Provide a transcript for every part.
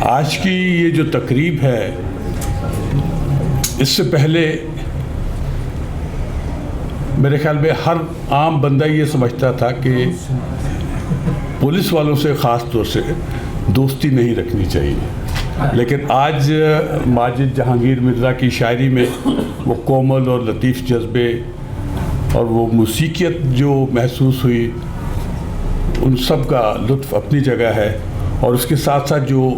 آج کی یہ جو تقریب ہے، اس سے پہلے میرے خیال میں ہر عام بندہ یہ سمجھتا تھا کہ پولیس والوں سے خاص طور سے دوستی نہیں رکھنی چاہیے، لیکن آج ماجد جہانگیر مرزا کی شاعری میں وہ کومل اور لطیف جذبے اور وہ موسیقیت جو محسوس ہوئی، ان سب کا لطف اپنی جگہ ہے، اور اس کے ساتھ ساتھ جو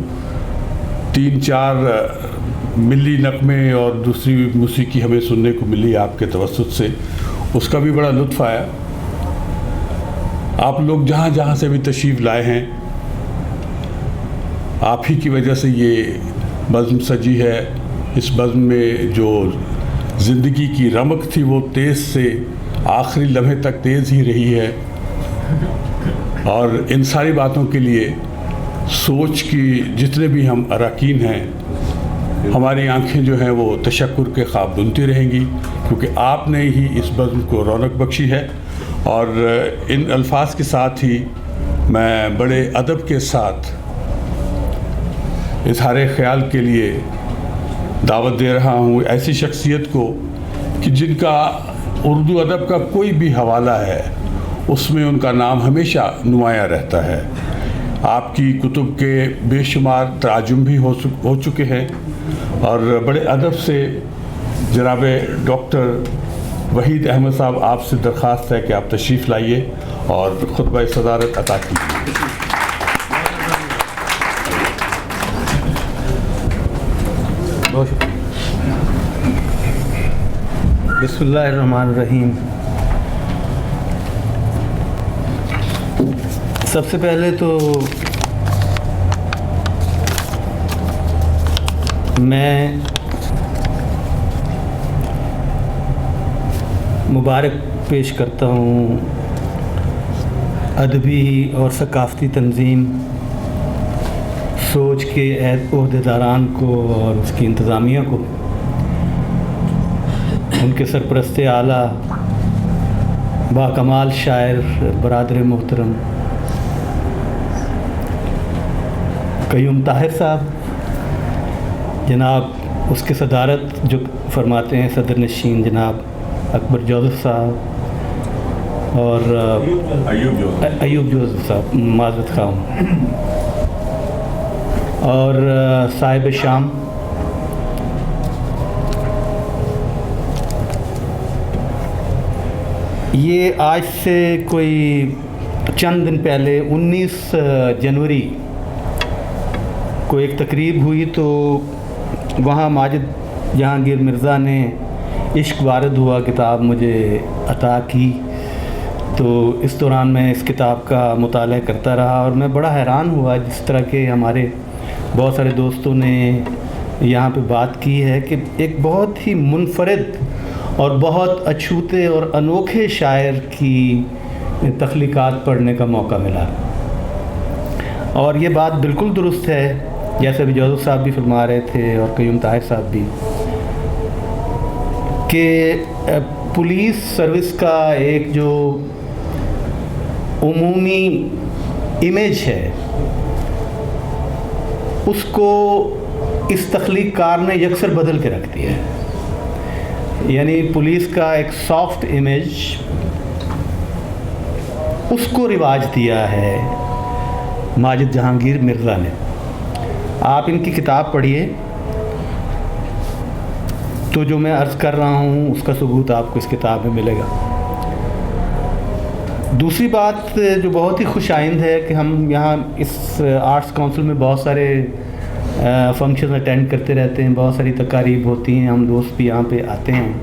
3-4 ملی نغمے اور دوسری موسیقی ہمیں سننے کو ملی آپ کے توسط سے، اس کا بھی بڑا لطف آیا۔ آپ لوگ جہاں جہاں سے بھی تشریف لائے ہیں، آپ ہی کی وجہ سے یہ بزم سجی ہے۔ اس بزم میں جو زندگی کی رمق تھی وہ تیز سے آخری لمحے تک تیز ہی رہی ہے، اور ان ساری باتوں کے لیے سوچ کی جتنے بھی ہم اراکین ہیں، ہماری آنکھیں جو ہیں وہ تشکر کے خواب بنتی رہیں گی، کیونکہ آپ نے ہی اس بزم کو رونق بخشی ہے۔ اور ان الفاظ کے ساتھ ہی میں بڑے ادب کے ساتھ اظہار خیال کے لیے دعوت دے رہا ہوں ایسی شخصیت کو کہ جن کا اردو ادب کا کوئی بھی حوالہ ہے اس میں ان کا نام ہمیشہ نمایاں رہتا ہے۔ آپ کی کتب کے بے شمار تراجم بھی ہو چکے ہیں، اور بڑے ادب سے جناب ڈاکٹر وحید احمد صاحب آپ سے درخواست ہے کہ آپ تشریف لائیے اور خطبہ صدارت عطا کیجیے۔ بسم اللہ الرحمن الرحیم۔ سب سے پہلے تو میں مبارک پیش کرتا ہوں ادبی اور ثقافتی تنظیم سوچ کے عہدیداران کو اور اس کی انتظامیہ کو، ان کے سرپرست اعلیٰ باکمال شاعر برادر محترم قیوم طاہر صاحب، جناب اس کے صدارت جو فرماتے ہیں صدر نشین جناب اکبر جوزف صاحب اور ایوب جوزف صاحب، معذرت خواہ ہوں، اور صاحب شام، یہ آج سے کوئی چند دن پہلے 19 جنوری کو ایک تقریب ہوئی، تو وہاں ماجد جہانگیر مرزا نے عشق وارد ہوا کتاب مجھے عطا کی، تو اس دوران میں اس کتاب کا مطالعہ کرتا رہا، اور میں بڑا حیران ہوا جس طرح کہ ہمارے بہت سارے دوستوں نے یہاں پہ بات کی ہے کہ ایک بہت ہی منفرد اور بہت اچھوتے اور انوکھے شاعر کی تخلیقات پڑھنے کا موقع ملا، اور یہ بات بالکل درست ہے جیسے ابھی جوزف صاحب بھی فرما رہے تھے اور قیوم طاہر صاحب بھی، کہ پولیس سروس کا ایک جو عمومی امیج ہے اس کو اس تخلیق کار نے یکسر بدل کے رکھ دیا ہے، یعنی پولیس کا ایک سافٹ امیج اس کو رواج دیا ہے ماجد جہانگیر مرزا نے۔ آپ ان کی کتاب پڑھیے تو جو میں عرض کر رہا ہوں اس کا ثبوت آپ کو اس کتاب میں ملے گا۔ دوسری بات جو بہت ہی خوش آئند ہے کہ ہم یہاں اس آرٹس کونسل میں بہت سارے فنکشن اٹینڈ کرتے رہتے ہیں، بہت ساری تقاریب ہوتی ہیں، ہم دوست بھی یہاں پہ آتے ہیں،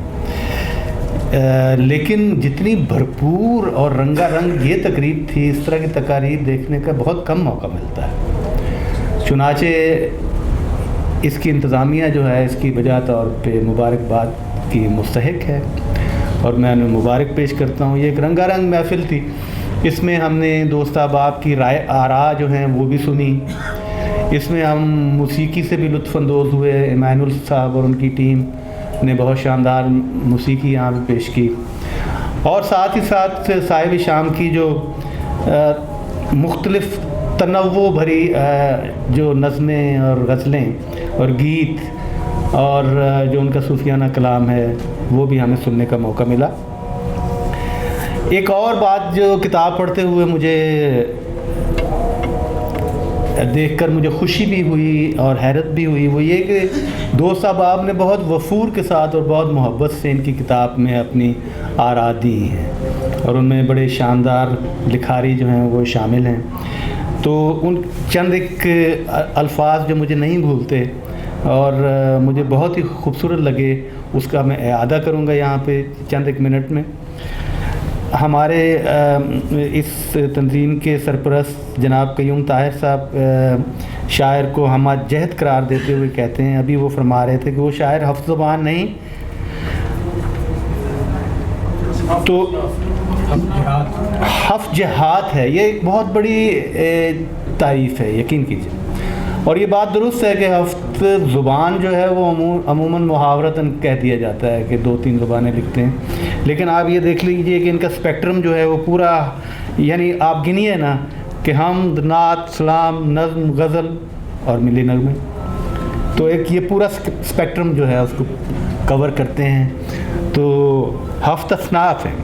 لیکن جتنی بھرپور اور رنگا رنگ یہ تقریب تھی، اس طرح کی تقاریب دیکھنے کا بہت کم موقع ملتا ہے۔ چنانچہ اس کی انتظامیہ جو ہے اس کی بجا طور پہ مبارکباد کی مستحق ہے، اور میں انہیں مبارک پیش کرتا ہوں۔ یہ ایک رنگا رنگ محفل تھی، اس میں ہم نے دوست احباب کی رائے آراء جو ہیں وہ بھی سنی، اس میں ہم موسیقی سے بھی لطف اندوز ہوئے، ایمانویل صاحب اور ان کی ٹیم نے بہت شاندار موسیقی یہاں پہ پیش کی، اور ساتھ ہی ساتھ صاحب شام کی جو مختلف तनव्वु भरी जो नज़में और गज़लें और गीत और जो उनका सूफियाना कलाम है वो भी हमें सुनने का मौका मिला। एक और बात जो किताब पढ़ते हुए मुझे देखकर मुझे खुशी भी हुई और हैरत भी हुई, वो ये कि दोस्त साहब ने बहुत वफूर के साथ और बहुत मोहब्बत से इनकी किताब में अपनी आरा दी हैं और उनमें बड़े शानदार लिखारी जो हैं वो शामिल हैं। तो उन चंद एक अल्फाज जो मुझे नहीं भूलते और मुझे बहुत ही खूबसूरत लगे, उसका मैं इआदा करूँगा यहाँ पे चंद एक मिनट में। हमारे इस तंजीम के सरपरस्त जनाब क़य्यूम ताहिर साहब शायर को हम जहद करार देते हुए कहते हैं, अभी वो फरमा रहे थे कि वो शायर हफ्ज़ ज़ुबान नहीं तो हफ्ज़ जहात है। ये एक बहुत बड़ी तारीफ़ है, यकीन कीजिए। और ये बात दुरुस्त है कि हफ्ज़ ज़ुबान जो है वो अमूमन मुहावरतन कह दिया जाता है कि 2-3 ज़ुबानें लिखते हैं, लेकिन आप ये देख लीजिए कि इनका स्पेक्ट्रम जो है वो पूरा, यानी आप गिनिए ना कि हमद, नात, सलाम, नज़्म, गज़ल और मिली नग़मे, तो एक ये पूरा स्पेक्ट्रम जो है उसको कवर करते हैं। तो हफ्त असनाफ़ हैं।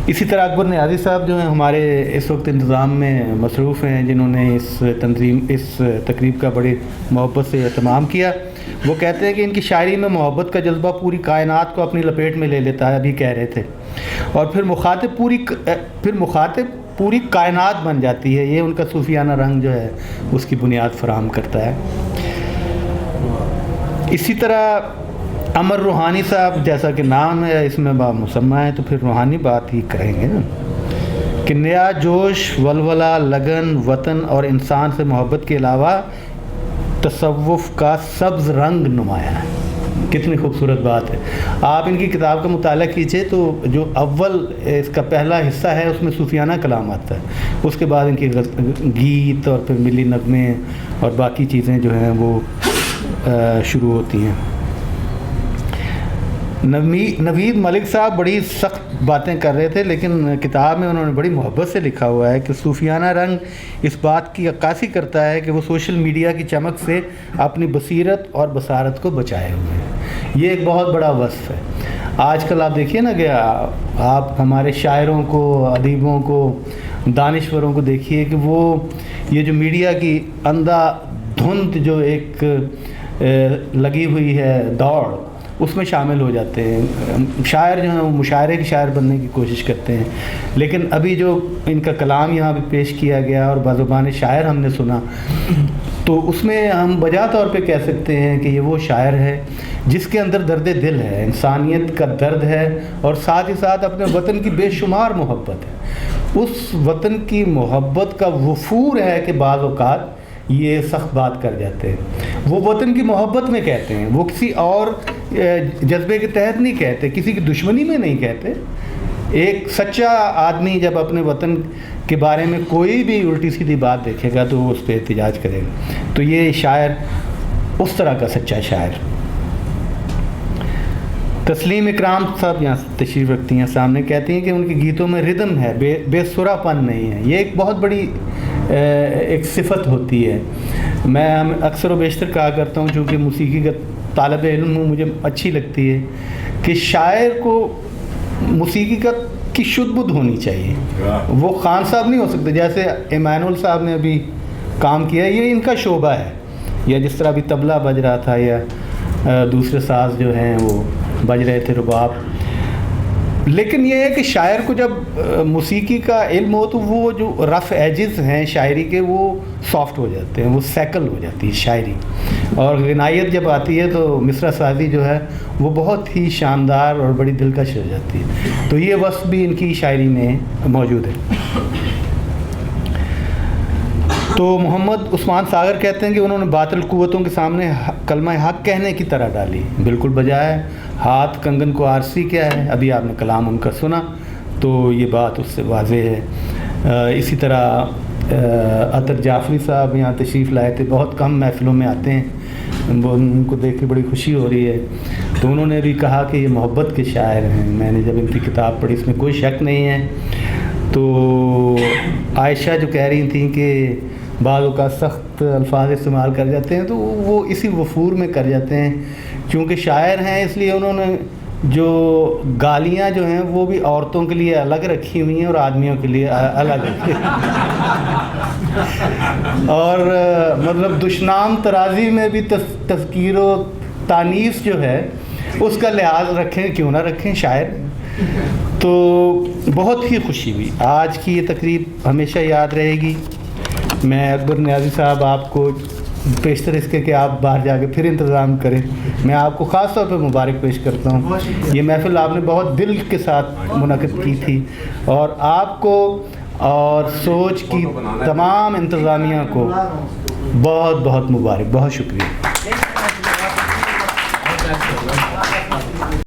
इसी तरह अकबर नियाज़ी साहब जो हैं हमारे इस वक्त इंतज़ाम में मसरूफ़ हैं, जिन्होंने इस तकरीब का बड़े मोहब्बत से एहतमाम किया। वो कहते हैं कि इनकी शायरी में मोहब्बत का जज्बा पूरी कायनात को अपनी लपेट में ले लेता है, अभी कह रहे थे, और फिर मुखातिब पूरी कायनात बन जाती है। ये उनका सूफियाना रंग जो है उसकी बुनियाद फराहम करता है। इसी तरह अमर रूहानी साहब, जैसा कि नाम है इसमें बामुसम्मा है, तो फिर रूहानी बात ही करेंगे ना कि नया जोश, वलवला, लगन, वतन और इंसान से मोहब्बत के अलावा तसव्वुफ़ का सब्ज़ रंग नुमाया है। कितनी खूबसूरत बात है। आप इनकी किताब का मुताला कीजिए तो जो अव्वल इसका पहला हिस्सा है उसमें सूफियाना कलाम आता है, उसके बाद इनकी गीत और फिर मिली नग़मे और बाकी चीज़ें जो हैं वो शुरू होती हैं। नवीद मलिक साहब बड़ी सख्त बातें कर रहे थे, लेकिन किताब में उन्होंने बड़ी मोहब्बत से लिखा हुआ है कि सूफियाना रंग इस बात की अक्कासी करता है कि वो सोशल मीडिया की चमक से अपनी बसीरत और बसारत को बचाए हुए हैं। ये एक बहुत बड़ा वस्फ़ है। आजकल आप देखिए ना कि आप हमारे शायरों को, अदीबों को, दानिश्वरों को देखिए कि वो ये जो मीडिया की अंधाधुंध जो एक लगी हुई है दौड़, उसमें शामिल हो जाते हैं। शायर जो हैं वो मुशायरे के शायर बनने की कोशिश करते हैं, लेकिन अभी जो इनका कलाम यहाँ पे पेश किया गया और बाज़ुबान शायर हमने सुना, तो उसमें हम बजा तौर पे कह सकते हैं कि ये वो शायर है जिसके अंदर दर्द दिल है, इंसानियत का दर्द है और साथ ही साथ अपने वतन की बेशुमार मोहब्बत है। उस वतन की मोहब्बत का वफूर है कि बाज़ औक़ात ये सख्त बात कर जाते हैं। वो वतन की मोहब्बत में कहते हैं, वो किसी और जज्बे के तहत नहीं कहते, किसी की दुश्मनी में नहीं कहते। एक सच्चा आदमी जब अपने वतन के बारे में कोई भी उल्टी सीधी बात देखेगा तो वो उस पर एहतिजाज करेगा। तो ये शायर उस तरह का सच्चा शायर। तस्लीम इकराम साहब यहाँ तशरीफ़ रखती हैं सामने, कहती हैं कि उनके गीतों में रिदम है, बेसुरापन नहीं है। ये एक बहुत बड़ी एक सिफत होती है। मैं अक्सर व बेशतर कहा करता हूँ, चूँकि मौसीकी का तालिब इल्म हूँ, मुझे अच्छी लगती है कि शायर को मौसीकी की शुद्ध होनी चाहिए। वो खान साहब नहीं हो सकते, जैसे इमानुल साहब ने अभी काम किया, ये इनका शोबा है, या जिस तरह अभी तबला बज रहा था या दूसरे साज जो हैं वो बज रहे थे, रुबाब। लेकिन ये है कि शायर को जब मौसीकी का इल्म हो तो वो जो रफ़ एजेस हैं शायरी के वो सॉफ्ट हो जाते हैं, वो सैकल हो जाती है शायरी, और ग़नायत जब आती है तो मिसरा साजी जो है वो बहुत ही शानदार और बड़ी दिलकश हो जाती है। तो ये वस्फ़ भी इनकी शायरी में मौजूद है। तो मोहम्मद उस्मान सागर कहते हैं कि उन्होंने बातिल कुव्वतों के सामने कलमा हक़ कहने की तरह डाली, बिल्कुल बजाय हाथ कंगन को आरसी क्या है। अभी आपने कलाम उनका सुना तो ये बात उससे वाज़ेह है। इसी तरह अतर जाफरी साहब यहाँ तशरीफ़ लाए थे, बहुत कम महफ़िलों में आते हैं, उनको देख के बड़ी खुशी हो रही है। तो उन्होंने भी कहा कि ये मोहब्बत के शायर हैं। मैंने जब इनकी किताब पढ़ी, इसमें कोई शक नहीं है। تو عائشہ جو کہہ رہی تھیں کہ بعض اوقات سخت الفاظ استعمال کر جاتے ہیں تو وہ اسی وفور میں کر جاتے ہیں، چونکہ شاعر ہیں اس لیے انہوں نے جو گالیاں جو ہیں وہ بھی عورتوں کے لیے الگ رکھی ہوئی ہیں اور آدمیوں کے لیے الگ رکھی اور مطلب دشنام ترازی میں بھی تذکیر و تانیث جو ہے اس کا لحاظ رکھیں، کیوں نہ رکھیں شاعر. تو بہت ہی خوشی ہوئی، آج کی یہ تقریب ہمیشہ یاد رہے گی. میں اکبر نیازی صاحب آپ کو پیشتر اس کے کہ آپ باہر جا کے پھر انتظام کریں، میں آپ کو خاص طور پہ مبارک پیش کرتا ہوں. یہ محفل آپ نے بہت دل کے ساتھ منعقد کی تھی، اور آپ کو اور سوچ کی تمام انتظامیہ کو بہت بہت مبارک. بہت شکریہ.